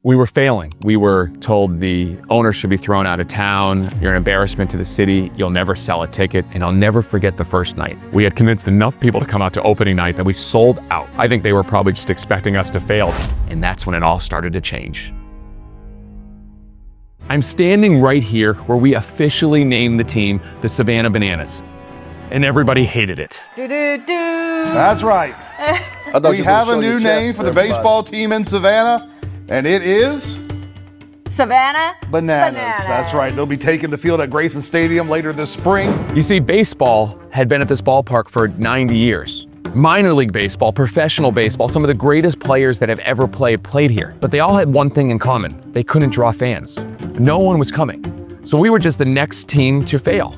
We were failing. We were told the owner should be thrown out of town. You're an embarrassment to the city. You'll never sell a ticket. And I'll never forget the first night. We had convinced enough people to come out to opening night that we sold out. I think they were probably just expecting us to fail. And that's when it all started to change. I'm standing right here where we officially named the team the Savannah Bananas. And everybody hated it. That's right. We have a new name for the baseball team in Savannah. And it is? Savannah Bananas. That's right. They'll be taking the field at Grayson Stadium later this spring. You see, baseball had been at this ballpark for 90 years. Minor league baseball, professional baseball, some of the greatest players that have ever played here. But they all had one thing in common. They couldn't draw fans. No one was coming. So we were just the next team to fail.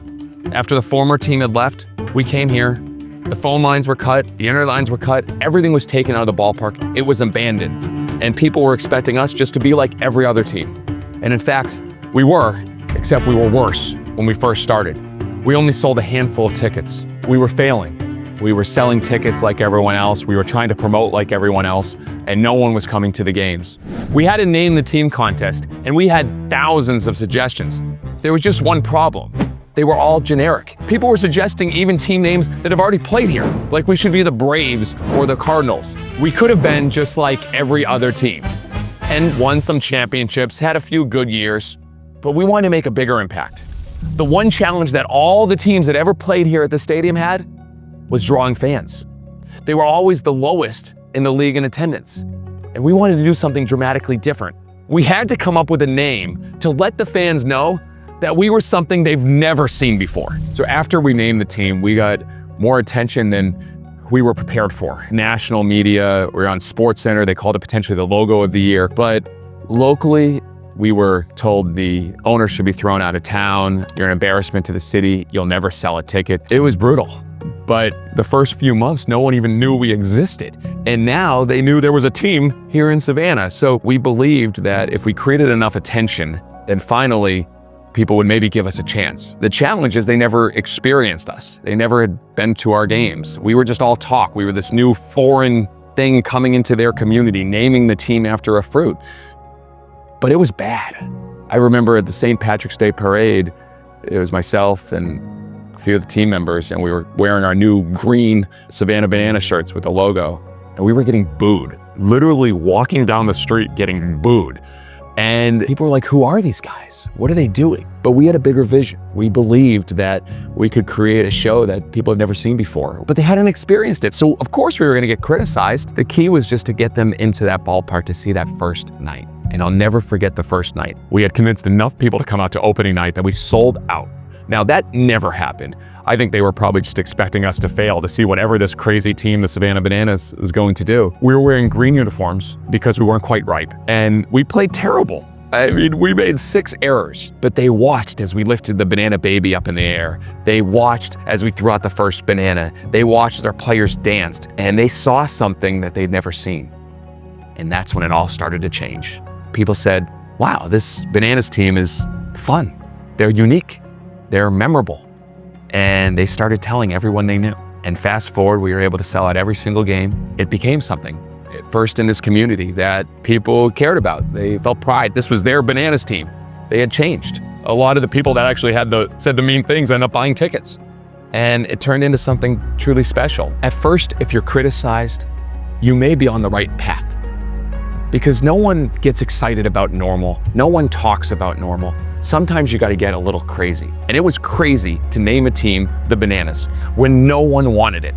After the former team had left, we came here. The phone lines were cut, the internet lines were cut, everything was taken out of the ballpark. It was abandoned. And people were expecting us just to be like every other team. And in fact, we were, except we were worse when we first started. We only sold a handful of tickets. We were failing. We were selling tickets like everyone else. We were trying to promote like everyone else, and no one was coming to the games. We had to name the team contest, and we had thousands of suggestions. There was just one problem. They were all generic. People were suggesting even team names that have already played here, like we should be the Braves or the Cardinals. We could have been just like every other team and won some championships, had a few good years, but we wanted to make a bigger impact. The one challenge that all the teams that ever played here at the stadium had was drawing fans. They were always the lowest in the league in attendance, and we wanted to do something dramatically different. We had to come up with a name to let the fans know that we were something they've never seen before. So after we named the team, we got more attention than we were prepared for. National media, we were on SportsCenter, they called it potentially the logo of the year. But locally, we were told the owner should be thrown out of town. You're an embarrassment to the city. You'll never sell a ticket. It was brutal. But the first few months, no one even knew we existed. And now they knew there was a team here in Savannah. So we believed that if we created enough attention, then finally, people would maybe give us a chance. The challenge is they never experienced us. They never had been to our games. We were just all talk. We were this new foreign thing coming into their community, naming the team after a fruit. But it was bad. I remember at the St. Patrick's Day parade, it was myself and a few of the team members, and we were wearing our new green Savannah Banana shirts with the logo, and we were getting booed. Literally walking down the street getting booed. And people were like, who are these guys? What are they doing? But we had a bigger vision. We believed that we could create a show that people had never seen before, but they hadn't experienced it. So of course we were gonna get criticized. The key was just to get them into that ballpark to see that first night. And I'll never forget the first night. We had convinced enough people to come out to opening night that we sold out. Now that never happened. I think they were probably just expecting us to fail to see whatever this crazy team, the Savannah Bananas, was going to do. We were wearing green uniforms because we weren't quite ripe, and we played terrible. I mean, we made 6 errors, but they watched as we lifted the banana baby up in the air. They watched as we threw out the first banana. They watched as our players danced, and they saw something that they'd never seen. And that's when it all started to change. People said, wow, this Bananas team is fun. They're unique. They're memorable. And they started telling everyone they knew. And fast forward, we were able to sell out every single game. It became something. First in this community that people cared about. They felt pride. This was their Bananas team. They had changed. A lot of the people that actually said the mean things ended up buying tickets. And it turned into something truly special. At first, if you're criticized, you may be on the right path. Because no one gets excited about normal. No one talks about normal. Sometimes you gotta get a little crazy. And it was crazy to name a team the Bananas when no one wanted it.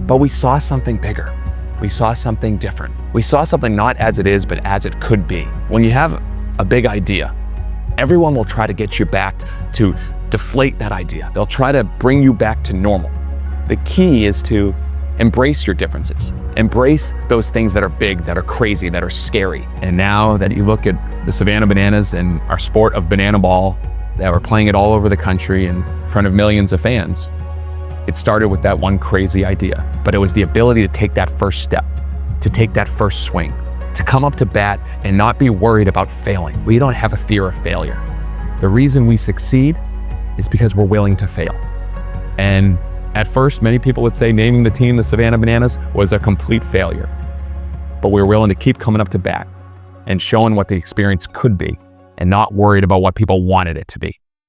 But we saw something bigger. We saw something different. We saw something not as it is, but as it could be. When you have a big idea, everyone will try to get you back to deflate that idea. They'll try to bring you back to normal. The key is to embrace your differences. Embrace those things that are big, that are crazy, that are scary. And now that you look at the Savannah Bananas and our sport of banana ball, that we're playing it all over the country in front of millions of fans, it started with that one crazy idea. But it was the ability to take that first step, to take that first swing, to come up to bat and not be worried about failing. We don't have a fear of failure. The reason we succeed is because we're willing to fail. And at first, many people would say naming the team the Savannah Bananas was a complete failure. But we were willing to keep coming up to bat and showing what the experience could be and not worried about what people wanted it to be.